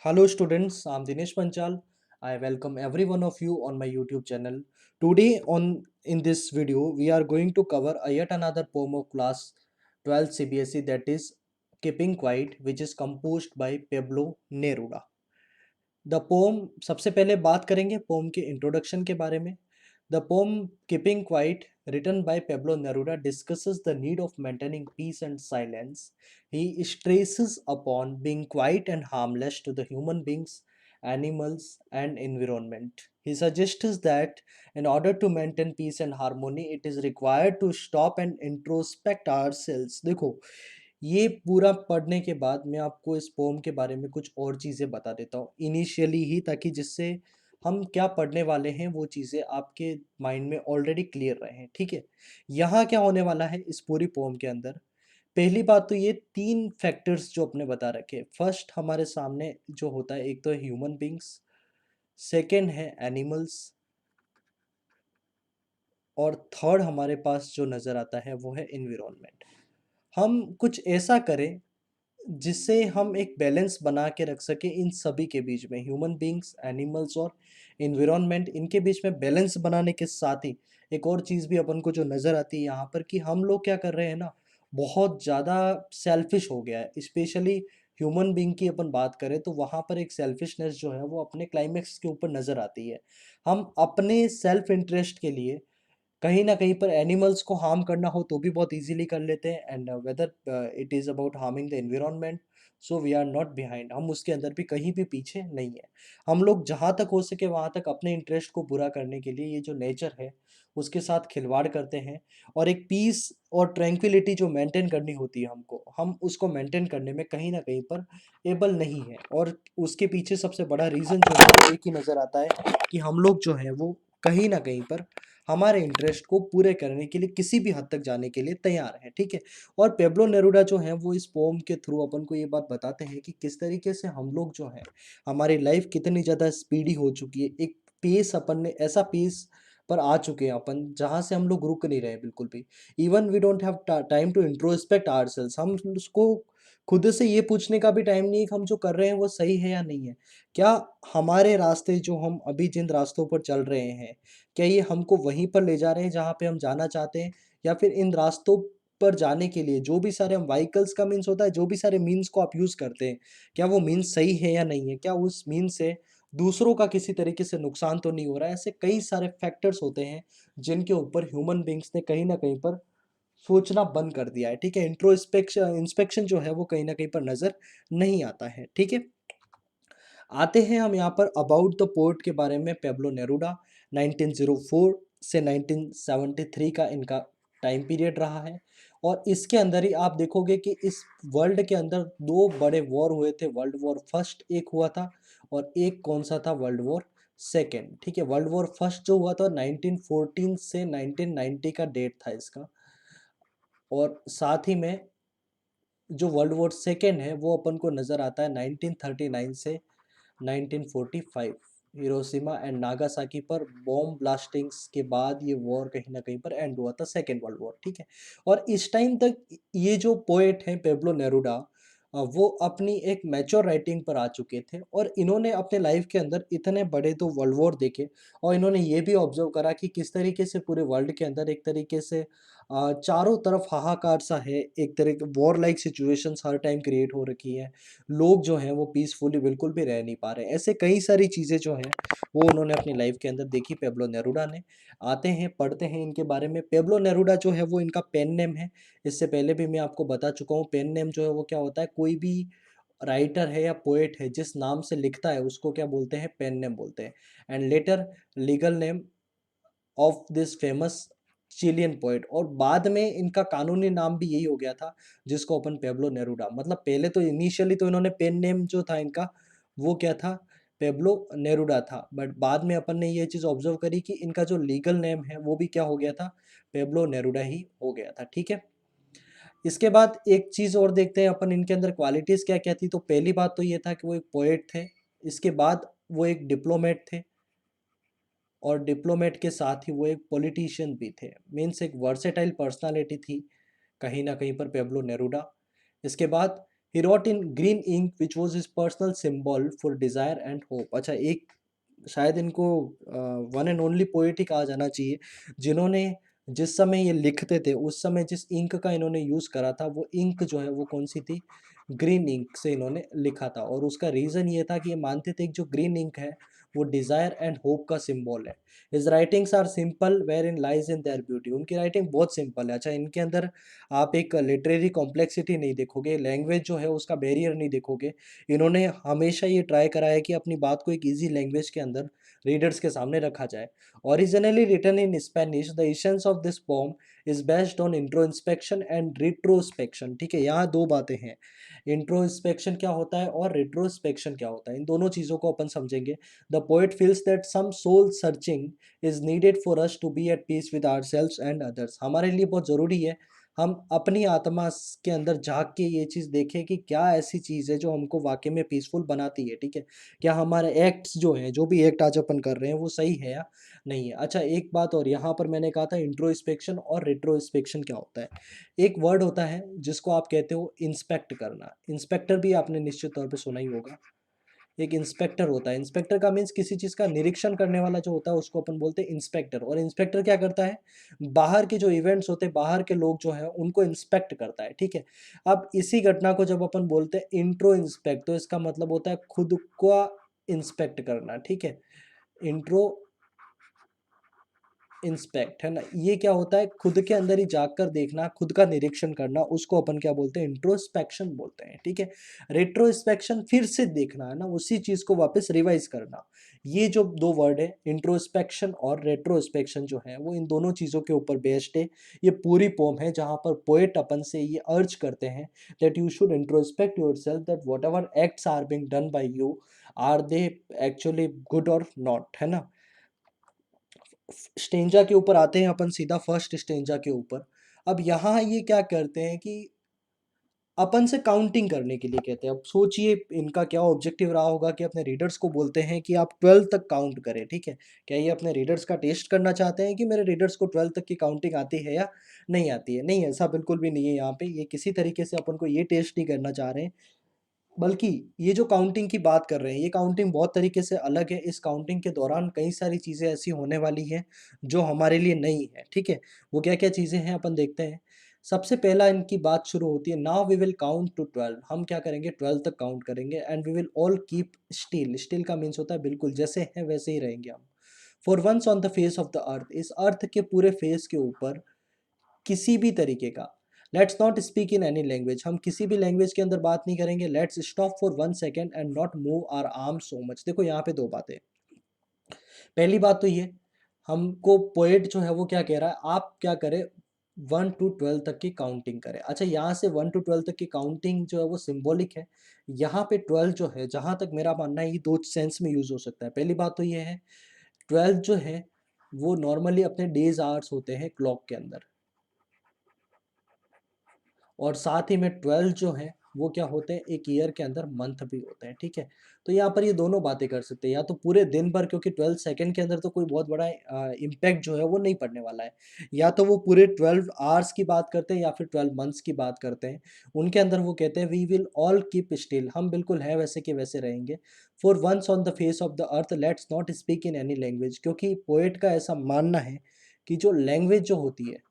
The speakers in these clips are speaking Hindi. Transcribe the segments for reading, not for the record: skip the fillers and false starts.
Hello students, I'm Dinesh Panchal. I welcome every one of you on my YouTube channel. Today on in this video we are going to cover yet another poem of class 12 CBSE, that is Keeping Quiet, which is composed by Pablo Neruda. The pome, सबसे पहले बात करेंगे पोम के इंट्रोडक्शन के बारे में. The pome keeping quiet, written by Pablo Neruda, discusses the need of maintaining peace and silence. He stresses upon being quiet and harmless to the human beings, animals, and environment. He suggests that in order to maintain peace and harmony, it is required to stop and introspect ourselves. देखो, ये पूरा पढ़ने के बाद मैं आपको इस पोम के बारे में कुछ और चीज़ें बता देता हूँ इनिशियली ही, ताकि जिससे हम क्या पढ़ने वाले हैं वो चीज़ें आपके माइंड में ऑलरेडी क्लियर रहें. ठीक है, यहाँ क्या होने वाला है इस पूरी पोम के अंदर. पहली बात तो ये तीन फैक्टर्स जो अपने बता रखे. फर्स्ट हमारे सामने जो होता है, एक तो है ह्यूमन बींग्स, सेकेंड है एनिमल्स, और थर्ड हमारे पास जो नज़र आता है वो है इन्विरोनमेंट. हम कुछ ऐसा करें जिससे हम एक बैलेंस बना के रख सकें इन सभी के बीच में, ह्यूमन बींग्स, एनिमल्स और इन्विरोनमेंट. इनके बीच में बैलेंस बनाने के साथ ही एक और चीज़ भी अपन को जो नज़र आती है यहाँ पर, कि हम लोग क्या कर रहे हैं ना, बहुत ज़्यादा सेल्फिश हो गया है. स्पेशली ह्यूमन बींग की अपन बात करें तो वहाँ पर एक सेल्फिशनेस जो है वो अपने क्लाइमेक्स के ऊपर नज़र आती है. हम अपने सेल्फ इंटरेस्ट के लिए कहीं न कहीं पर एनिमल्स को हार्म करना हो तो भी बहुत ईज़िली कर लेते हैं, and whether it is about harming the environment, so we are not behind. हम उसके अंदर भी कहीं भी पीछे नहीं है. हम लोग जहाँ तक हो सके वहाँ तक अपने इंटरेस्ट को पूरा करने के लिए ये जो नेचर है उसके साथ खिलवाड़ करते हैं, और एक पीस और ट्रैंक्विलिटी जो मेंटेन करनी होती है हमको, हम उसको मेंटेन करने में कहीं न कहीं पर एबल नहीं है. और उसके पीछे सबसे बड़ा रीज़न जो है वो एक ही नज़र आता है, कि हम लोग जो हैं वो कहीं न कहीं पर हमारे इंटरेस्ट को पूरे करने के लिए किसी भी हद तक जाने के लिए तैयार हैं. ठीक है, और पेब्लो नेरुडा जो है वो इस पोम के थ्रू अपन को ये बात बताते हैं कि किस तरीके से हम लोग जो है, हमारी लाइफ कितनी ज़्यादा स्पीडी हो चुकी है. एक पेस अपन ने, ऐसा पेस पर आ चुके हैं अपन जहाँ से हम लोग रुक नहीं रहे बिल्कुल भी. Even we don't have time to introspect ourselves. हम उसको खुद से ये पूछने का भी टाइम नहीं है कि हम जो कर रहे हैं वो सही है या नहीं है. क्या हमारे रास्ते, जो हम अभी जिन रास्तों पर चल रहे हैं, क्या ये हमको वहीं पर ले जा रहे हैं जहाँ पे हम जाना चाहते हैं, या फिर इन रास्तों पर जाने के लिए जो भी सारे हम व्हीकल्स का मीन्स होता है, जो भी सारे मीन्स को आप यूज़ करते हैं, क्या वो मीन्स सही है या नहीं है? क्या उस मीन्स से दूसरों का किसी तरीके से नुकसान तो नहीं हो रहा है? ऐसे कई सारे फैक्टर्स होते हैं जिनके ऊपर ह्यूमन बीइंग्स ने कहीं न कहीं पर सोचना बंद कर दिया है. ठीक है, इंस्पेक्शन जो है वो कहीं न कहीं पर नज़र नहीं आता है. ठीक है? आते हैं हम यहाँ पर अबाउट द पोर्ट के बारे में. पेब्लो नेरुडा 1904 से 1973 का इनका टाइम पीरियड रहा है, और इसके अंदर ही आप देखोगे कि इस वर्ल्ड के अंदर दो बड़े वॉर हुए थे. वर्ल्ड वॉर फर्स्ट एक हुआ था, और एक कौन सा था, वर्ल्ड वॉर सेकेंड. ठीक है, वर्ल्ड वॉर फर्स्ट जो हुआ था 1914 से 1990 का डेट था इसका, और साथ ही में जो वर्ल्ड वॉर सेकेंड है वो अपन को नज़र आता है 1939 से 1945. हिरोशिमा एंड नागासाकी पर बॉम्ब ब्लास्टिंग्स के बाद ये वॉर कहीं ना कहीं पर एंड हुआ था, सेकेंड वर्ल्ड वॉर. ठीक है, और इस टाइम तक ये जो पोएट हैं पेब्लो नेरुडा, वो अपनी एक मैच्योर राइटिंग पर आ चुके थे, और इन्होंने अपने लाइफ के अंदर इतने बड़े तो वर्ल्ड वॉर देखे, और इन्होंने ये भी ऑब्जर्व करा कि किस तरीके से पूरे वर्ल्ड के अंदर एक तरीके से चारों तरफ हाहाकार सा है. एक तरह के वॉर लाइक सिचुएशंस हर टाइम क्रिएट हो रखी है. लोग जो हैं वो पीसफुली बिल्कुल भी रह नहीं पा रहे. ऐसे कई सारी चीज़ें जो हैं वो उन्होंने अपनी लाइफ के अंदर देखी, पेब्लो नेरुडा ने. आते हैं, पढ़ते हैं इनके बारे में. पेब्लो नेरुडा जो है वो इनका पेन नेम है. इससे पहले भी मैं आपको बता चुका हूँ, पेन नेम जो है वो क्या होता है, कोई भी राइटर है या पोएट है जिस नाम से लिखता है उसको क्या बोलते हैं, पेन नेम बोलते हैं. And later legal name of this famous Chilean poet. और बाद में इनका कानूनी नाम भी यही हो गया था, जिसको अपन पेब्लो नेरुडा, मतलब पहले तो इनिशियली तो इन्होंने पेन नेम जो था इनका वो क्या था, पेब्लो नेरुडा था. बट बाद में अपन ने ये चीज़ ऑब्जर्व करी कि इनका जो लीगल नेम है वो भी क्या हो गया था, पेब्लो नेरुडा ही हो गया था. ठीक है, इसके बाद एक चीज़ और देखते हैं अपन, इनके अंदर क्वालिटीज़ क्या क्या थी. तो पहली बात तो ये था कि वो एक पोएट थे. इसके बाद वो एक डिप्लोमेट थे, और डिप्लोमेट के साथ ही वो एक पॉलिटिशियन भी थे. मीन्स एक वर्सेटाइल पर्सनालिटी थी कहीं ना कहीं पर पेब्लो नेरुडा. इसके बाद ही wrote in green ink which was his personal symbol for desire and hope. अच्छा, एक शायद इनको वन एंड ओनली पोएट ही कहा जाना चाहिए जिन्होंने जिस समय ये लिखते थे उस समय जिस इंक का इन्होंने यूज़ करा था वो इंक जो है वो कौन सी थी, ग्रीन इंक से इन्होंने लिखा था। और उसका रीज़न ये था कि ये मानते थे कि जो ग्रीन इंक है वो डिज़ायर एंड होप का सिंबल है। His writings are simple where in lies in their beauty. उनकी राइटिंग बहुत सिंपल है। अच्छा, इनके अंदर आप एक लिटरेरी कॉम्प्लेक्सिटी नहीं देखोगे, लैंग्वेज जो है उसका बैरियर नहीं देखोगे। इन्होंने हमेशा ये ट्राई करा है कि अपनी बात को एक ईजी लैंग्वेज के अंदर रीडर्स के सामने रखा जाए। Originally written in Spanish, the essence of this poem is based on introspection and retrospection. ठीक है, यहाँ दो बातें हैं, इंट्रोस्पेक्शन क्या होता है और रिट्रोस्पेक्शन क्या होता है, इन दोनों चीज़ों को अपन समझेंगे। The poet feels that some soul searching is needed for us to be at peace with ourselves and others. हमारे लिए बहुत ज़रूरी है हम अपनी आत्मा के अंदर झांक के ये चीज़ देखें कि क्या ऐसी चीज़ है जो हमको वाकई में पीसफुल बनाती है। ठीक है, क्या हमारे एक्ट्स जो हैं, जो भी एक्ट आज अपन कर रहे हैं वो सही है या नहीं है। अच्छा, एक बात और, यहाँ पर मैंने कहा था इंट्रोस्पेक्शन और रेट्रोस्पेक्शन क्या होता है। एक वर्ड होता है जिसको आप कहते हो इंस्पेक्ट करना, इंस्पेक्टर भी आपने निश्चित तौर पे सुना ही होगा। एक इंस्पेक्टर होता है, इंस्पेक्टर का मीन्स किसी चीज़ का निरीक्षण करने वाला जो होता है उसको अपन बोलते हैं इंस्पेक्टर। और इंस्पेक्टर क्या करता है, बाहर के जो इवेंट्स होते हैं, बाहर के लोग जो है उनको इंस्पेक्ट करता है। ठीक है, अब इसी घटना को जब अपन बोलते हैं इंट्रो इंस्पेक्ट, तो इसका मतलब होता है खुद का इंस्पेक्ट करना। ठीक है, इंट्रो इंस्पेक्ट है ना, ये क्या होता है, खुद के अंदर ही जाग कर देखना, खुद का निरीक्षण करना, उसको अपन क्या बोलते हैं, इंट्रोस्पेक्शन बोलते हैं। ठीक है, रेट्रोस्पेक्शन फिर से देखना है ना, उसी चीज को वापस रिवाइज करना। ये जो दो वर्ड है इंट्रोस्पेक्शन और रेट्रोस्पेक्शन जो है वो इन दोनों चीजों के ऊपर बेस्ड है। ये पूरी पोम है जहां पर पोएट अपन से ये अर्ज करते हैं that you should introspect yourself, that whatever acts are being done by you, are they actually good और नॉट, है ना। स्टेंजा के ऊपर आते हैं अपन सीधा, फर्स्ट स्टेंजा के ऊपर। अब यहाँ ये क्या करते हैं कि अपन से काउंटिंग करने के लिए कहते हैं। अब सोचिए इनका क्या ऑब्जेक्टिव रहा होगा कि अपने रीडर्स को बोलते हैं कि आप 12 तक काउंट करें। ठीक है, क्या ये अपने रीडर्स का टेस्ट करना चाहते हैं कि मेरे रीडर्स को 12 तक की काउंटिंग आती है या नहीं आती है। नहीं, ऐसा बिल्कुल भी नहीं है। यहाँ पे ये किसी तरीके से अपन को ये टेस्ट नहीं करना चाह रहे हैं, बल्कि ये जो काउंटिंग की बात कर रहे हैं ये काउंटिंग बहुत तरीके से अलग है। इस काउंटिंग के दौरान कई सारी चीज़ें ऐसी होने वाली हैं जो हमारे लिए नई है। ठीक है, वो क्या क्या चीज़ें हैं अपन देखते हैं। सबसे पहला इनकी बात शुरू होती है, now we will count to 12। हम क्या करेंगे, 12 तक काउंट करेंगे। And we will all keep still. Still का मीन्स होता है बिल्कुल जैसे हैं वैसे ही रहेंगे हम। For once on the face of the earth, इस अर्थ के पूरे फेस के ऊपर किसी भी तरीके का, let's not speak in any language, हम किसी भी लैंग्वेज के अंदर बात नहीं करेंगे। Let's stop for 1 second and not move our arm so much. देखो यहाँ पे दो बातें। पहली बात तो ये, हमको पोएट जो है वो क्या कह रहा है, आप क्या करें, 1 to 12 तक की काउंटिंग करें। अच्छा, यहाँ से 1 to 12 तक की काउंटिंग जो है वो सिंबॉलिक है। यहाँ पे 12 जो है, जहाँ तक मेरा मानना है, ये दो सेंस में यूज हो सकता है। पहली बात तो ये है, 12 जो है वो नॉर्मली अपने डेज आवर्स होते हैं क्लॉक के अंदर, और साथ ही में 12 जो है वो क्या होते हैं, एक ईयर के अंदर मंथ भी होते हैं। ठीक है, तो यहाँ पर ये दोनों बातें कर सकते हैं, या तो पूरे दिन भर, क्योंकि 12 सेकंड के अंदर तो कोई बहुत बड़ा इम्पैक्ट जो है वो नहीं पड़ने वाला है। या तो वो पूरे 12 आवर्स की बात करते हैं या फिर 12 मंथ्स की बात करते हैं। उनके अंदर वो कहते हैं we will all keep still, हम बिल्कुल है वैसे के वैसे रहेंगे। For once on the face of the earth let's not speak in any language, क्योंकि पोएट का ऐसा मानना है कि जो लैंग्वेज जो होती है,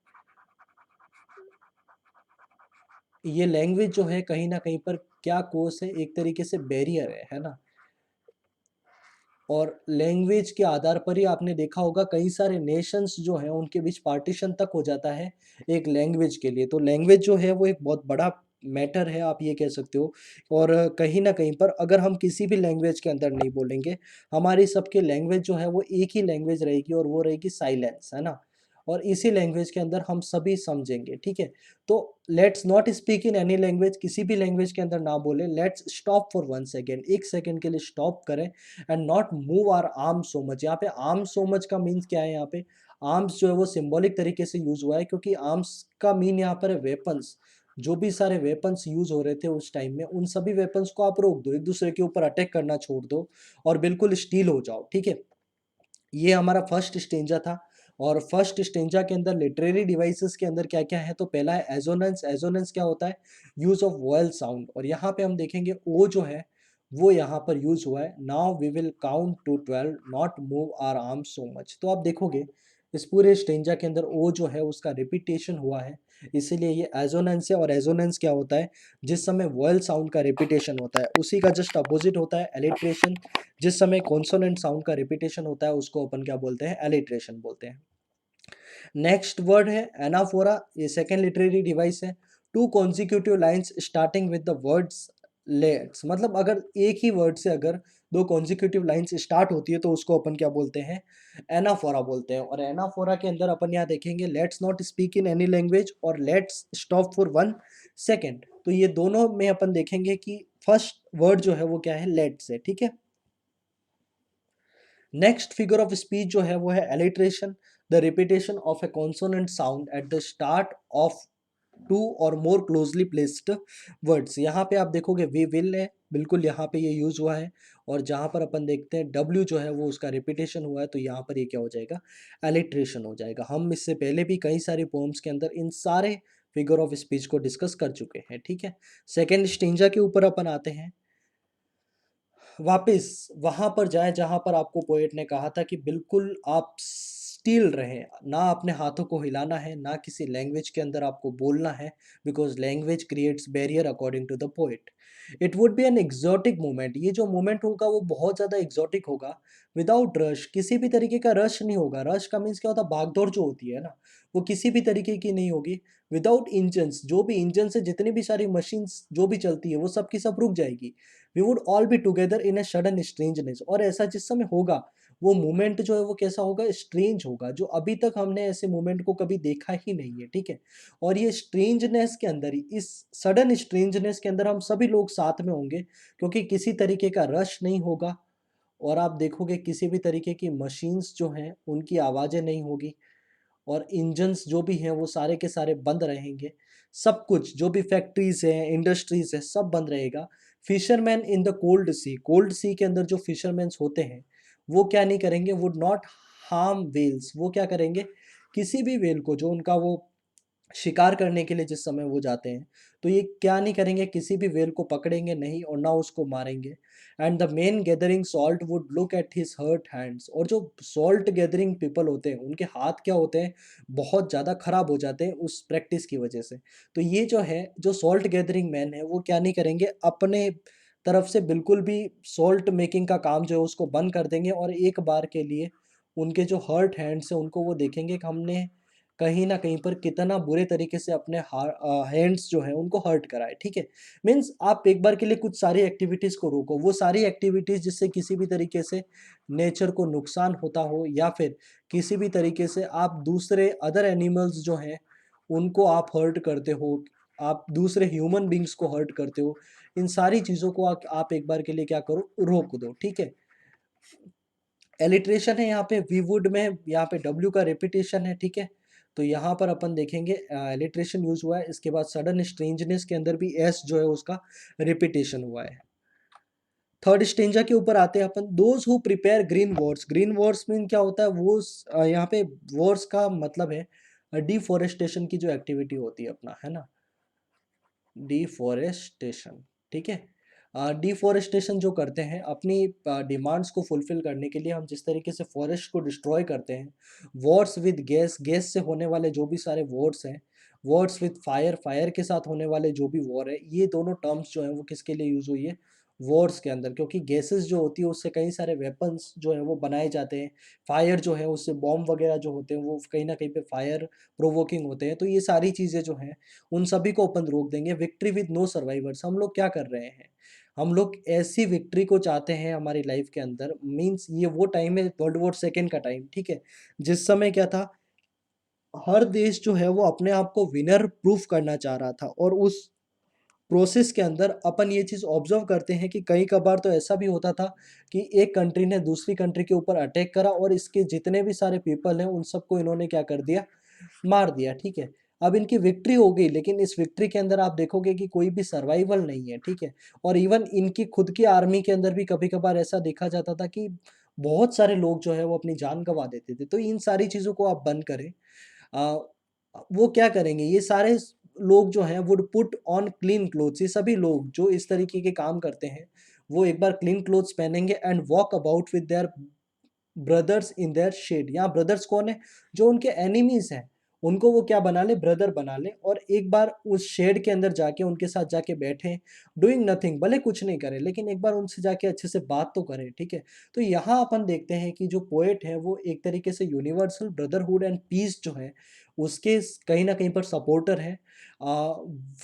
ये लैंग्वेज जो है कहीं न कहीं पर क्या कोस है, एक तरीके से बैरियर है ना? और लैंग्वेज के आधार पर ही आपने देखा होगा कई सारे नेशंस जो हैं उनके बीच पार्टीशन तक हो जाता है एक लैंग्वेज के लिए। तो लैंग्वेज जो है वो एक बहुत बड़ा मैटर है, आप ये कह सकते हो। और कहीं न कहीं पर अगर हम किसी भी लैंग्वेज के अंदर नहीं बोलेंगे, हमारी सबकी लैंग्वेज जो है वो एक ही लैंग्वेज रहेगी और वो रहेगी साइलेंस, है ना? और इसी लैंग्वेज के अंदर हम सभी समझेंगे, ठीक है? तो let's not speak in any language, किसी भी लैंग्वेज के अंदर ना बोले। Let's stop for 1 second, 1 second के लिए स्टॉप करें। And not move our arm so much. यहाँ पे आर्म सो मच का मीन्स क्या है, यहाँ पे आर्म्स जो है वो सिंबॉलिक तरीके से यूज हुआ है, क्योंकि आर्म्स का मीन यहाँ पर है वेपन्स। जो भी सारे वेपन्स यूज हो रहे थे उस टाइम में, उन सभी वेपन्स को आप रोक दो, एक दूसरे के ऊपर अटैक करना छोड़ दो और बिल्कुल स्टील हो जाओ। ठीक है, ये हमारा फर्स्ट स्टेंजा था। और फर्स्ट स्टेंजा के अंदर लिटरेरी डिवाइसेस के अंदर क्या क्या है, तो पहला है एजोनेंस। एजोनेंस क्या होता है, यूज ऑफ वॉयल साउंड, और यहाँ पे हम देखेंगे ओ जो है वो यहाँ पर यूज हुआ है। Now we will count to 12 not move our arm so much. तो आप देखोगे इस पूरे स्टेंजा के अंदर ओ जो है उसका रिपीटेशन हुआ है, इसीलिए ये एजोनेंस है। और एजोनेंस क्या होता है, जिस समय वॉयल साउंड का रिपीटेशन होता है उसी का जस्ट अपोजिट होता है एलिट्रेशन। जिस समय कॉन्सोनेंट साउंड का रिपीटेशन होता है उसको अपन क्या बोलते हैं, एलिट्रेशन बोलते हैं। नेक्स्ट वर्ड है एनाफोरा, ये सेकेंड लिटरेरी डिवाइस है। Two consecutive lines starting with the words let's, मतलब अगर एक ही वर्ड से अगर दो कॉन्जिक्यूटिव लाइन्स स्टार्ट होती है तो उसको अपन क्या बोलते हैं, एनाफोरा बोलते हैं। और एनाफोरा के अंदर अपन यहाँ देखेंगे let's not speak in any language और लेट्स स्टॉप फॉर 1 सेकेंड। तो ये दोनों में अपन देखेंगे कि फर्स्ट वर्ड जो है वो क्या है, लेट्स है, ठीक है। नेक्स्ट फिगर ऑफ स्पीच जो है वो है alliteration, the repetition of a consonant sound at the start of two और मोर क्लोजली प्लेस्ड वर्ड्स। यहाँ पे आप देखोगे वी विल है, बिल्कुल यहाँ पे ये यूज हुआ है। और जहाँ पर अपन देखते हैं डब्ल्यू जो है वो उसका रिपीटेशन हुआ है, तो यहाँ पर ये क्या हो जाएगा, एलिट्रेशन हो जाएगा। हम इससे पहले भी कई सारी पोम्स के अंदर इन सारे फिगर ऑफ स्पीच को डिस्कस कर चुके हैं, ठीक है। सेकेंड स्टेंजा के ऊपर अपन आते हैं, वापस वहां पर जाए जहां पर आपको पोएट ने कहा था कि बिल्कुल आप स्टील रहें, ना अपने हाथों को हिलाना है, ना किसी लैंग्वेज के अंदर आपको बोलना है, because language creates barrier according to the poet. It would be an exotic moment, ये जो मोमेंट होगा वो बहुत ज़्यादा एग्जॉटिक होगा। विदाउट रश, किसी भी तरीके का रश नहीं होगा। रश का मीन्स क्या होता है, भागदौड़ जो होती है ना, वो किसी भी तरीके की नहीं होगी। विदाउट इंजन्स, जो भी इंजन से जितनी भी सारी मशीन्स जो भी चलती है वो सब की सब रुक जाएगी। We would all be together in a sudden strangeness, और ऐसा जिस समय होगा वो मोमेंट जो है वो कैसा होगा, स्ट्रेंज होगा, जो अभी तक हमने ऐसे मोमेंट को कभी देखा ही नहीं है, ठीक है। और ये स्ट्रेंजनेस के अंदर ही, इस सडन स्ट्रेंजनेस के अंदर हम सभी लोग साथ में होंगे, क्योंकि किसी तरीके का रश नहीं होगा। और आप देखोगे किसी भी तरीके की मशीन्स जो हैं उनकी आवाज़ें नहीं होगी, और इंजन्स जो भी हैं वो सारे के सारे बंद रहेंगे। सब कुछ जो भी फैक्ट्रीज हैं, इंडस्ट्रीज है, सब बंद रहेगा। Fisherman in the cold sea, cold sea के अंदर जो फिशरमैन्स होते हैं वो क्या नहीं करेंगे, वुड नॉट हार्म वेल्स, वो क्या करेंगे, किसी भी वेल को जो उनका वो शिकार करने के लिए जिस समय वो जाते हैं, तो ये क्या नहीं करेंगे, किसी भी वेल को पकड़ेंगे नहीं और ना उसको मारेंगे। And the men gathering salt would look at his hurt hands, और जो सॉल्ट गैदरिंग पीपल होते हैं उनके हाथ क्या होते हैं, बहुत ज़्यादा खराब हो जाते हैं उस प्रैक्टिस की वजह से। तो ये जो है, जो सॉल्ट गैदरिंग मैन है वो क्या नहीं करेंगे, अपने तरफ से बिल्कुल भी सॉल्ट मेकिंग का काम जो है उसको बंद कर देंगे, और एक बार के लिए उनके जो हर्ट हैंड्स हैं उनको वो देखेंगे कि हमने कहीं न कहीं पर कितना बुरे तरीके से अपने हैंड्स जो हैं उनको हर्ट करा है, ठीक है। मीन्स आप एक बार के लिए कुछ सारी एक्टिविटीज़ को रोको, वो सारी एक्टिविटीज़ जिससे किसी भी तरीके से नेचर को नुकसान होता हो, या फिर किसी भी तरीके से आप दूसरे अदर एनिमल्स जो हैं उनको आप हर्ट करते हो, आप दूसरे ह्यूमन बीइंग्स को हर्ट करते हो, इन सारी चीज़ों को आप एक बार के लिए क्या करो, रोक दो, ठीक है। एलिट्रेशन है यहाँ पे, वी वुड में यहाँ पे डब्ल्यू का रिपीटेशन है, ठीक है। तो यहाँ पर अपन देखेंगे एलिट्रेशन यूज हुआ है, इसके बाद सडन स्ट्रेंजनेस के अंदर भी एस जो है उसका रिपीटेशन हुआ है। थर्ड स्टेंजा के ऊपर आते हैं अपन, those who prepare green wars. Green wars mean क्या होता है, वो यहाँ पे वॉर्स का मतलब है डिफोरेस्टेशन की जो एक्टिविटी होती है अपना, है ना, डिफोरेस्टेशन, ठीक है। डिफोरेस्टेशन जो करते हैं अपनी डिमांड्स को फुलफिल करने के लिए, हम जिस तरीके से फॉरेस्ट को डिस्ट्रॉय करते हैं, वॉर्स विद गैस, गैस से होने वाले जो भी सारे वॉर्स हैं, वॉर्स विद फायर, फायर के साथ होने वाले जो भी वॉर है, ये दोनों टर्म्स जो हैं वो किसके लिए यूज़ हुई है, वॉर्स के अंदर, क्योंकि गैसेस जो होती है उससे कई सारे वेपन्स जो है वो बनाए जाते हैं। फायर जो है उससे बॉम्ब वगैरह जो होते हैं वो कहीं ना कहीं पे फायर प्रोवोकिंग होते हैं। तो ये सारी चीज़ें जो हैं उन सभी को अपन रोक देंगे। विक्ट्री विद नो सर्वाइवर्स, हम लोग क्या कर रहे हैं, हम लोग ऐसी विक्ट्री को चाहते हैं हमारी लाइफ के अंदर, मींस ये वो टाइम है वर्ल्ड वॉर सेकेंड का टाइम, ठीक है, जिस समय क्या था, हर देश जो है वो अपने आप को विनर प्रूफ करना चाह रहा था। और उस प्रोसेस के अंदर अपन ये चीज़ ऑब्जर्व करते हैं कि कई कबार तो ऐसा भी होता था कि एक कंट्री ने दूसरी कंट्री के ऊपर अटैक करा और इसके जितने भी सारे पीपल हैं उन सबको इन्होंने क्या कर दिया, मार दिया, ठीक है। अब इनकी विक्ट्री हो गई, लेकिन इस विक्ट्री के अंदर आप देखोगे कि कोई भी सर्वाइवल नहीं है, ठीक है। और इवन इनकी खुद की आर्मी के अंदर भी कभी कभार ऐसा देखा जाता था कि बहुत सारे लोग जो है वो अपनी जान गँवा देते थे। तो इन सारी चीज़ों को आप बंद करें। अ, वो क्या करेंगे, ये सारे लोग जो हैं would put on clean clothes. ये सभी लोग जो इस तरीके के काम करते हैं, वो एक बार क्लीन क्लोथ्स पहनेंगे and walk about with their brothers in their shade. यहाँ ब्रदर्स कौन है? जो उनके एनिमीज हैं, उनको वो क्या बना ले, ब्रदर बना ले, और एक बार उस शेड के अंदर जाके उनके साथ जाके बैठे, डूइंग नथिंग, भले कुछ नहीं करें लेकिन एक बार उनसे जाके अच्छे से बात तो करें, ठीक है। तो यहाँ अपन देखते हैं कि जो पोएट है वो एक तरीके से यूनिवर्सल ब्रदरहुड एंड पीस जो है उसके कहीं ना कहीं पर सपोर्टर है।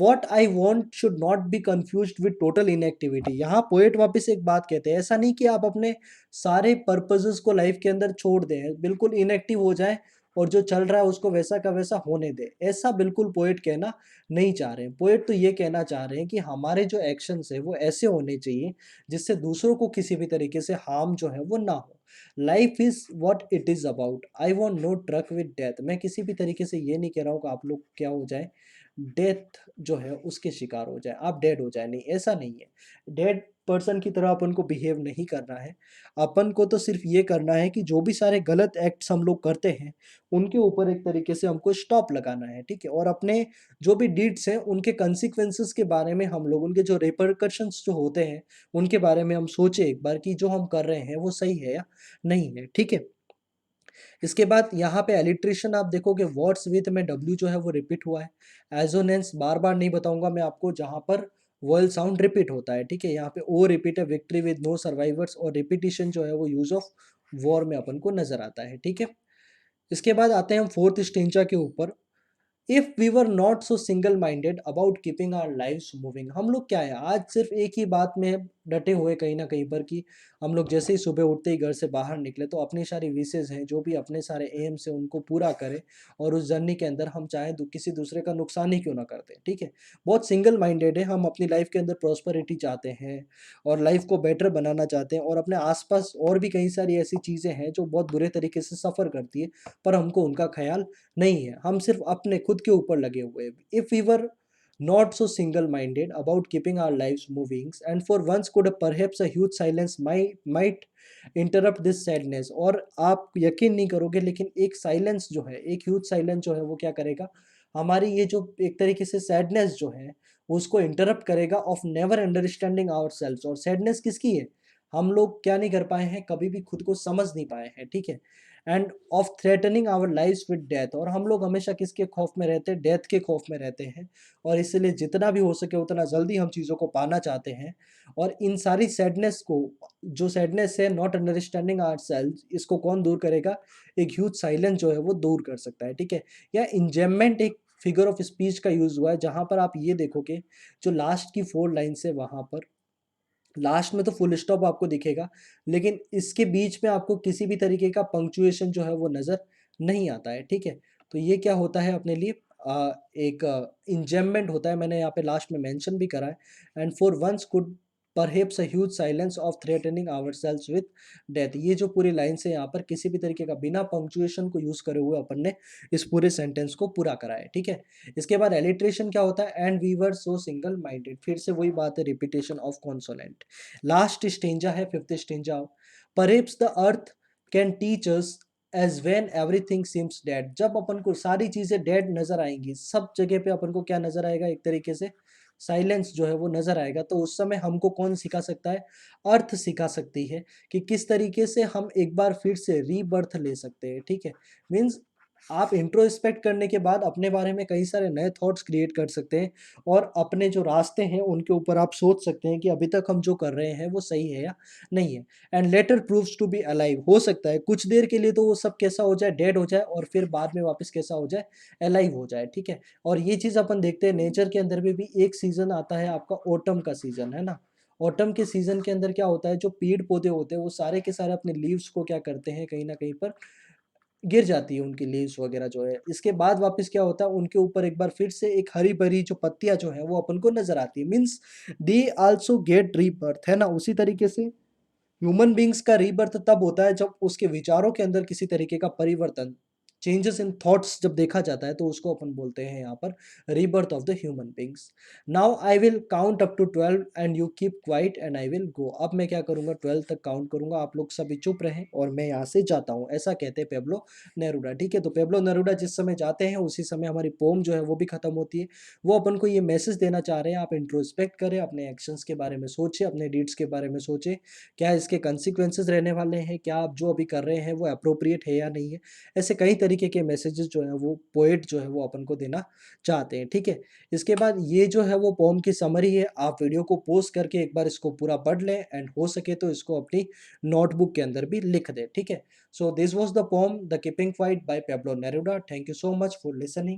What I want should not be confuse with total inactivity. यहाँ पोएट वापस एक बात कहते हैं, ऐसा नहीं कि आप अपने सारे पर्पसेस को लाइफ के अंदर छोड़ दें, बिल्कुल इनएक्टिव हो जाए और जो चल रहा है उसको वैसा का वैसा होने दे, ऐसा बिल्कुल पोएट कहना नहीं चाह रहे हैं। पोएट तो ये कहना चाह रहे हैं कि हमारे जो एक्शंस है वो ऐसे होने चाहिए जिससे दूसरों को किसी भी तरीके से हार्म जो है वो ना हो। Life is what it is about, I want no truck with death. मैं किसी भी तरीके से ये नहीं कह रहा हूँ कि आप लोग क्या हो जाए, डेथ जो है उसके शिकार हो जाए, आप डेड हो जाए, नहीं, ऐसा नहीं है। डेड पर्सन की तरह अपन को बिहेव नहीं करना है। अपन को तो सिर्फ ये करना है कि जो भी सारे गलत एक्ट्स हम लोग करते हैं उनके ऊपर एक तरीके से हमको स्टॉप लगाना है, ठीक है। और अपने जो भी डीड्स हैं उनके कंसिक्वेंसेस के बारे में हम लोग, उनके जो रिपरकशंस जो होते हैं उनके बारे में हम सोचे एक बार कि जो हम कर रहे हैं वो सही है या नहीं है, ठीक है। इसके बाद यहाँ पे एलिट्रेशन आप देखोगे, वर्ड्स विथ में डब्ल्यू जो है वो रिपीट हुआ है। एजोनेंस बार बार नहीं बताऊंगा मैं आपको, जहाँ पर वॉयल साउंड रिपीट होता है, ठीक है। यहाँ पे ओ रिपीट है, विक्ट्री विद नो सर्वाइवर्स, और रिपीटिशन जो है वो यूज ऑफ वॉर में अपन को नजर आता है, ठीक है। इसके बाद आते हैं हम फोर्थ स्टेंजा के ऊपर। If we were not so single minded about keeping our lives moving. हम लोग क्या है, आज सिर्फ एक ही बात में डटे हुए कहीं ना कहीं पर कि हम लोग जैसे ही सुबह उठते ही घर से बाहर निकले तो अपनी सारी विशेष हैं, जो भी अपने सारे एम्स हैं उनको पूरा करें, और उस जर्नी के अंदर हम चाहे किसी दूसरे का नुकसान ही क्यों ना करते, ठीक है। बहुत सिंगल माइंडेड है, हम अपनी लाइफ के अंदर प्रॉस्पेरिटी चाहते हैं और लाइफ को बेटर बनाना चाहते हैं, और अपने आसपास और भी कई सारी ऐसी चीज़ें हैं जो बहुत बुरे तरीके से सफ़र करती है, पर हमको उनका ख्याल नहीं है, हम सिर्फ अपने खुद के ऊपर लगे हुए हैं। If we were not so single-minded about keeping our lives moving, and for once could perhaps a huge silence might interrupt this sadness। और आप यकीन नहीं करोगे लेकिन एक साइलेंस जो है, एक ह्यूज साइलेंस जो है वो क्या करेगा, हमारी ये जो एक तरीके से सैडनेस जो है उसको इंटरप्ट करेगा of never understanding ourselves. और सैडनेस किसकी है, हम लोग क्या नहीं कर पाए हैं, कभी भी खुद को समझ नहीं पाए हैं, ठीक है। And of threatening our lives with death, और हम लोग हमेशा किसके खौफ में रहते हैं, डेथ के खौफ में रहते हैं, और इसलिए जितना भी हो सके उतना जल्दी हम चीज़ों को पाना चाहते हैं। और इन सारी सैडनेस को, जो सैडनेस है नॉट अंडरस्टैंडिंग आवरसेल्व्स, इसको कौन दूर करेगा, एक ह्यूज साइलेंस जो है वो दूर कर सकता है, ठीक है। या इंजेममेंट एक फिगर ऑफ स्पीच का यूज हुआ है, जहां पर आप ये देखोगे जो लास्ट की 4 लाइन्स है वहां पर लास्ट में तो फुल स्टॉप आपको दिखेगा, लेकिन इसके बीच में आपको किसी भी तरीके का पंक्चुएशन जो है वो नज़र नहीं आता है, ठीक है। तो ये क्या होता है अपने लिए, एक इंजेममेंट होता है, मैंने यहाँ पे लास्ट में मेंशन भी करा है। And for once could perhaps a huge silence of threatening ourselves with death. ये जो पूरी लाइन से यहाँ पर किसी भी तरीके का बिना पंक्चुएशन को यूज़ करे हुए अपन ने इस पूरे सेंटेंस को पूरा करा है, ठीक है। इसके बाद एलिट्रेशन क्या होता है, and we were so single minded, फिर से वही बात है, repetition of consonant. Last stanza है, fifth stanza. Perhaps the earth can teach us as when everything seems dead. जब अपन को सारी चीज़ें डेड नजर आएंगी, सब जगह पे अपन को क्या नजर आएगा, एक तरीके से साइलेंस जो है वो नजर आएगा, तो उस समय हमको कौन सिखा सकता है, अर्थ सिखा सकती है कि किस तरीके से हम एक बार फिर से रीबर्थ ले सकते हैं, ठीक है। मीन्स आप इंट्रोस्पेक्ट करने के बाद अपने बारे में कई सारे नए थॉट्स क्रिएट कर सकते हैं, और अपने जो रास्ते हैं उनके ऊपर आप सोच सकते हैं कि अभी तक हम जो कर रहे हैं वो सही है या नहीं है। And later proves to be alive, हो सकता है कुछ देर के लिए तो वो सब कैसा हो जाए, डेड हो जाए, और फिर बाद में वापस कैसा हो जाए, अलाइव हो जाए, ठीक है। और ये चीज़ अपन देखते हैं नेचर के अंदर में भी एक सीजन आता है आपका ऑटम का सीजन, है ना। ऑटम के सीजन के अंदर क्या होता है, जो पेड़ पौधे होते हैं वो सारे के सारे अपने लीव्स को क्या करते हैं, कहीं ना कहीं पर गिर जाती है उनकी लीव्स वगैरह जो है। इसके बाद वापस क्या होता है, उनके ऊपर एक बार फिर से एक हरी भरी जो पत्तियां जो है वो अपन को नजर आती है। Means they also get rebirth, है ना। उसी तरीके से ह्यूमन बींग्स का रीबर्थ तब होता है जब उसके विचारों के अंदर किसी तरीके का परिवर्तन चेंजेस इन थॉट्स जब देखा जाता है तो उसको अपन बोलते हैं यहाँ पर rebirth of the human beings. Now I will count up to 12 and you keep quiet and I will go. अब मैं क्या करूँगा, 12 तक काउंट करूँगा, आप लोग सभी चुप रहें और मैं यहाँ से जाता हूँ, ऐसा कहते हैं पेब्लो नेरूडा। ठीक है, तो पेब्लो नेरूडा जिस समय जाते हैं उसी समय हमारी पोम जो है वो भी खत्म होती है। वो अपन को ये मैसेज देना चाह रहे हैं, आप इंट्रोस्पेक्ट करें, अपने एक्शंस के बारे में सोचें, अपने डीड्स के बारे में सोचें, क्या इसके कंसिक्वेंसेस रहने वाले हैं, क्या आप जो अभी कर रहे हैं वो अप्रोप्रिएट है या नहीं है। ऐसे कई तरीके के मैसेजेस जो हैं वो पोएट जो है वो अपन को देना चाहते हैं। ठीक है, इसके बाद ये जो है वो पोम की समरी है, आप वीडियो को पॉज़ करके एक बार इसको पूरा पढ़ लें एंड हो सके तो इसको अपनी नोटबुक के अंदर भी लिख दें। ठीक है, so this was the poem the keeping quiet by Pablo Neruda. Thank you so much for listening.